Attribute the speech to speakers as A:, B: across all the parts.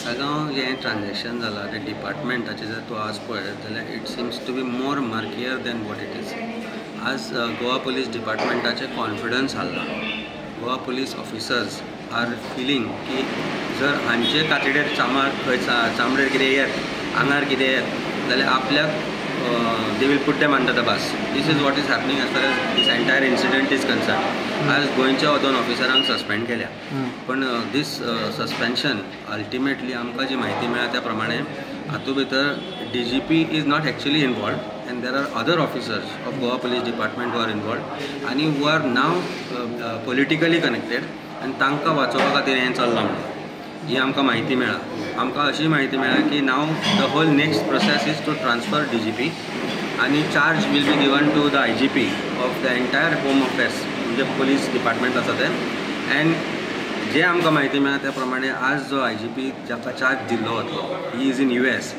A: आसागांव जे ट्रान्जॅक्शन जालां ते डिपार्टमेंटाचे जर तूं आज पळयत जाल्यार it seems to be more murkier than what it is. आज गोवा पुलीस डिपार्टमेंटाचे कॉन्फिडन्स हाल्ला. Goa police officers are feeling की जर हांचे कातडेर चामडेर कितें येत, आंगार कितें येत जाल्यार आपल्याक they will put them under the bus. This is what is happening as far as this entire incident is concerned. आज गोंयच्या 2 ऑफिसरांक सस्पेंड केल्या, पण दीस सस्पेन्शन अल्टिमेटली आमकां जी म्हायती मेळ्ळा त्या प्रमाणे हातूंत भितर DGP is not actually involved and there are other officers of Goa police department who are involved आनी who are now politically connected आनी तांकां वाचोवपा खातीर हें चल्लां म्हणून ही आमकां म्हायती मेळ्ळा. आमकां अशी म्हायती मेळ्ळा की now the whole next process is to transfer DGP आनी charge will be given to the IGP of the entire home affairs म्हणजे पुलीस डिपार्टमेंट आसा तें. एंड जे आमकां म्हायती मेळ्ळा त्या प्रमाणे आज जो IGP जाका चार्ज दिल्लो वतलो ही इज इन US,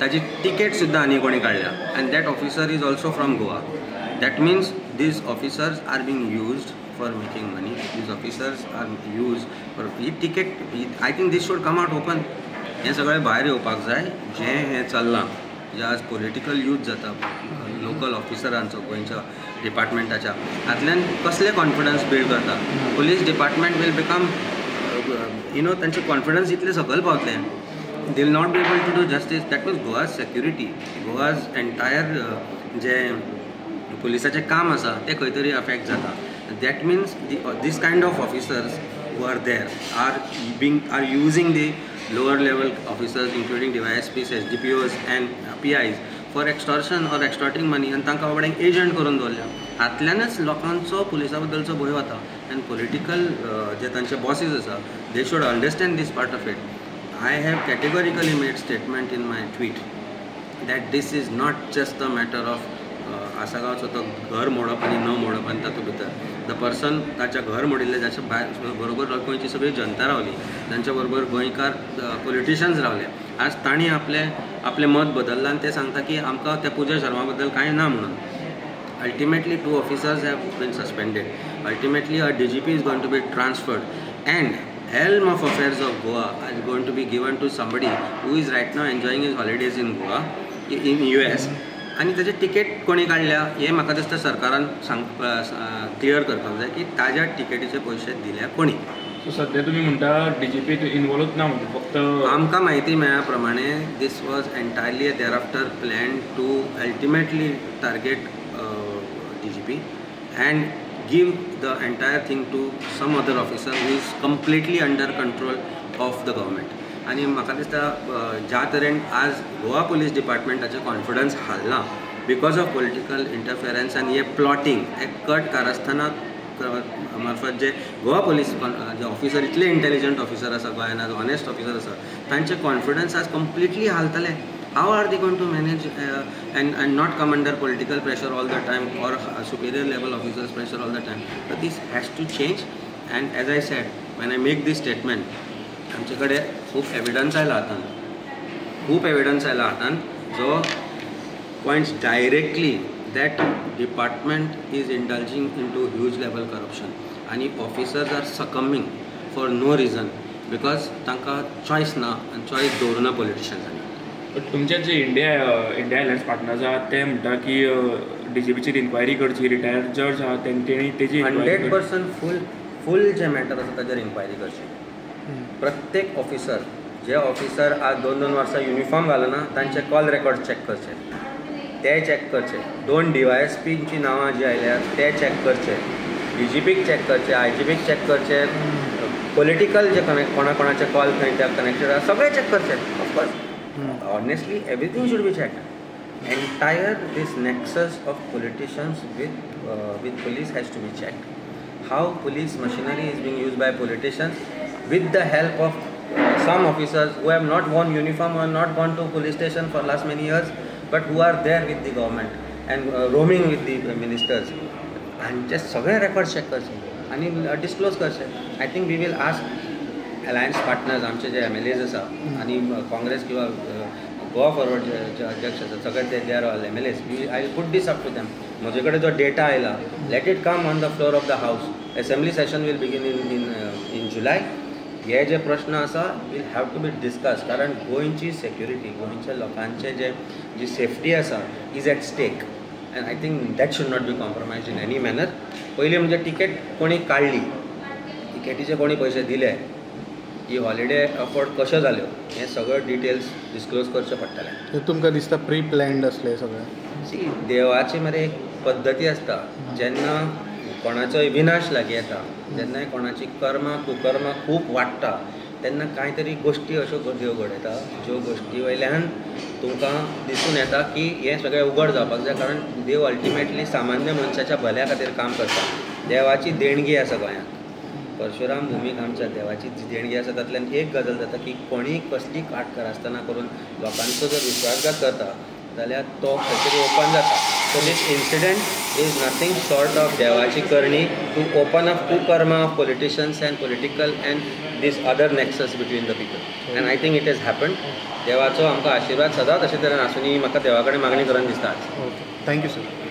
A: ताची टिकेट सुद्दां आनी कोणी काडल्या and that officer is also from Goa. That means these officers are being used for making money. These officers are used for ही ticket. I think this should come out open. हे सगळे भायर येवपाक जाय. जें हें चल्लां जे आज पॉलिटिकल यूज जाता लोकल ऑफिसरांचो गोंयच्या डिपार्टमेंटाच्या हातूंतल्यान कसले कॉन्फिडन्स बिल्ड करता. पुलीस डिपार्टमेंट वील बिकम तांचे कॉन्फिडन्स इतले सकयल पावतले they will not be able to do justice. That means Goa's security, Goa's entire जे पुलिसाचें काम आसा तें खंय तरी अफेक्ट जाता. That means this kind of officers who are there are using the lower level officers including DYSPs, SDPOs and PIs for extortion or extorting money and तांकां बाबड्यांक agent करून दवरल्या. हातल्यानच लोकांचो पुलिसा बद्दलचो भंय वता आनी पॉलिटिकल जे तांचे बॉसीस आसा they should understand this part of it. I have categorically made statement in my tweet that this is not just a matter of आसागांवचो तो घर मोडप आनी न मोडप आनी तातूंत भितर द पर्सन ताच्या घर मोडिल्ले जाच्या बरोबर गोंयची सगळी जनता रावली, तांच्या बरोबर गोंयकार पॉलिटिशियन्स रावले. आज तांणी आपलें मत बदललां आनी ते सांगता की आमकां त्या पुजा शर्मा बद्दल कांय ना म्हणून. Ultimately 2 officers have been suspended. Ultimately a DGP is going to be transferred and helm of affairs of Goa is going to be given to somebody who is right now enjoying his holidays in Goa, in US. आनी ताजे ticket कोणी काडल्या हे म्हाका दिसता सरकारान clear करपाक जाय की ताज्या टिकेटीचे पयशे दिल्या कोणी.
B: सो सद्या तुमी म्हणटा DGP इनवॉल्वच ना म्हणटा फक्त
A: आमकां म्हायती मेळ्ळ्या प्रमाणे this was entirely there after plan to ultimately target DGP and give the entire thing to some other officer who is completely under control of the government. आणि म्हाका दिसता ज्या तरेन आज गोवा पुलीस डिपार्टमेंटाचे कॉन्फिडन्स हाल्ला बिकॉज ऑफ पॉलिटिकल इंटरफियरन्स आनी हे प्लॉटिंग हे कट कारस्थाना मार्फत जे गोवा पुलीस जे ऑफिसर इतले इंटेलिजंट ऑफिसर आसा गोंयांत आज ऑनेस्ट ऑफिसर आसा तांचे कॉन्फिडन्स आज completely हालतले. How are they going to manage and not come under political pressure all the time or superior level officers pressure all the time? But this has to change. And as I said, when I make this statement, आमचे कडेन खूब evidence आयला हातान, खूब evidence आयला हातान जो points directly that department is indulging into huge level corruption आणि officers are succumbing for no reason because तांकां choice ना and choice दवरना politicians.
B: तुमचे जे इंडिया अलायन्स पार्टनर्स आहात ते म्हणटा की DGPचेर इन्क्वायरी करची, रिटायर्ड जज आहात तेणी तेजी
A: 100% फूल जे मॅटर आसा ताजेर इन्क्वायरी करची. प्रत्येक ऑफिसर जे ऑफिसर आज 2-2 वर्सां युनिफॉर्म घालना तांचे कॉल रेकॉर्ड चॅक करचे, ते चॅक करचे. 2 DYSPची नांवां जी आयल्यात ते चॅक करचे, DGPक चॅक करचे, IGPक चॅक करचे, पॉलिटिकल जे कोणाचे कॉल खंय त्या कनेक्टेड आसा सगळे चॅक करचे. Of course honestly everything should be checked. Entire this nexus of politicians with police has to be checked. How police machinery is being used by politicians with the help of some officers who have not worn uniform or not gone to police station for last many years but who are there with the government and roaming with the ministers and just सगळे records check करचे आणि disclose करचे. I think we will ask alliance partners आमचे जे MLAs आसा आनी काँग्रेस किंवा Goa forward जे अध्यक्ष आसा सगळे ते are all MLAs. I will put this up to them. म्हजे कडेन जो डेटा आयला let it come on the floor of the house. Assembly session will begin in July हे जे प्रश्न आसा will have to be discuss, कारण गोंयची सेक्युरिटी, गोंयच्या लोकांचे जी सेफ्टी आसा is at stake and I think that should not be compromise in any manner. पयलीं म्हणजे टिकेट कोणी काडली, टिकेटीचे कोणी पयशे दिले, ही हॉलिडे अफोर्ड कश्यो जाल्यो, हे सगळं डिटेल्स डिस्क्लोज करचे पडटले.
C: तुमकां दिसता प्री प्लॅन्ड असले सगळें?
A: सी, देवाची मरे एक पद्दती आसता, जेन्ना कोणाचोय विनाश लागीं येता, जेन्ना कोणाची कर्मां कुकर्मां खूब वाडटा, तेन्ना कांय तरी गोश्टी अश्यो देव घडयता ज्यो गोश्टी वयल्यान तुमकां दिसून येता की हें सगळें उगड जावपाक जाय, कारण देव अल्टिमेटली सामान्य मनशाच्या भल्या खातीर काम करता. देवाची देणगी आसा गोंयांत, परशुराम भुमीक आमच्या देवाची जी देणगी आसा तातूंतल्यान एक गजाल जाता की कोणी कसली काटकार आसतना करून लोकांचो जर विश्वासघात करता जाल्यार तो खंय तरी ओपन जाता. So this incident is nothing short of देवाची करणी टू ओपन अप कुकर्मा of politicians and political and this other nexus between the people. And I think it has happened. देवाचो आमकां आशिर्वाद सदांच अशे तरेन आसूनी म्हाका देवा कडेन मागणी करून दिसता.
C: Okay, thank you sir.